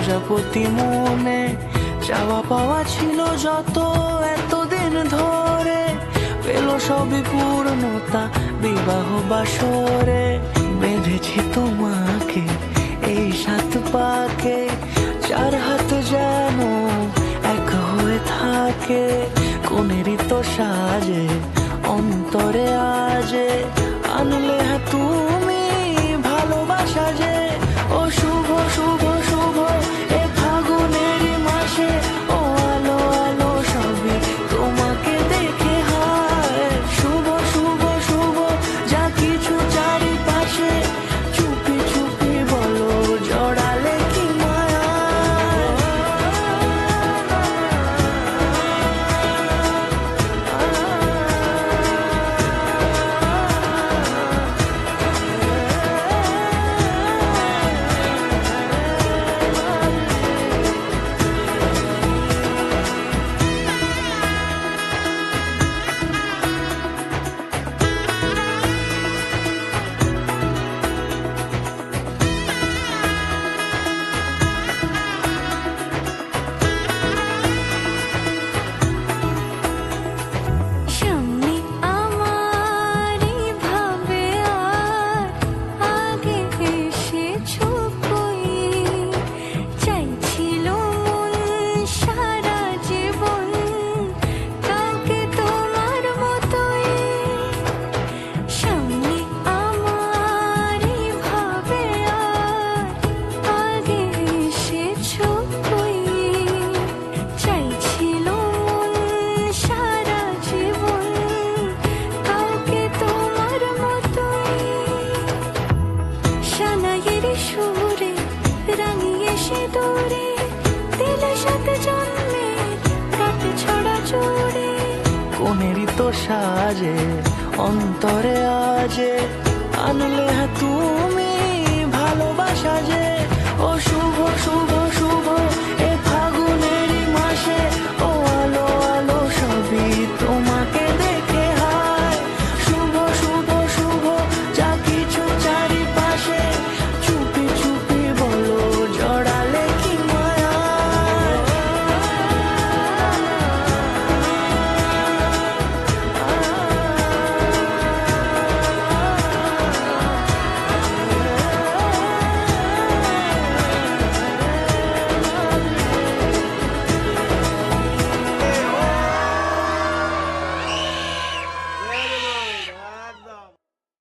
প্রজাপতি মনে চাওয়া পাওয়া ছিল যত এতদিন ধরে, পেল সবই পূর্ণতা বিবাহ বাসরে। বেঁধেছি তোমাকে এই সাত পাকে, চার হাত যেন এক হয়ে থাকে। কোনেরই তো সাজে অন্তরে আজে, আনলে তুমি ভালোবাসা যে। ও শুভ শুভ শুভ এ ফাগুনেরই মাসে, ও আলো আলো সবই তোমাকে দেখে হয়। শুভ শুভ শুভ যা কিছু চারিপাশে, চুপি চুপি বলো জড়ালে কি মায়া। কোনেরই তো সাজে অন্তরে আজে, আনলে তুমি ভালোবাসা যে। ও শুভ শুভ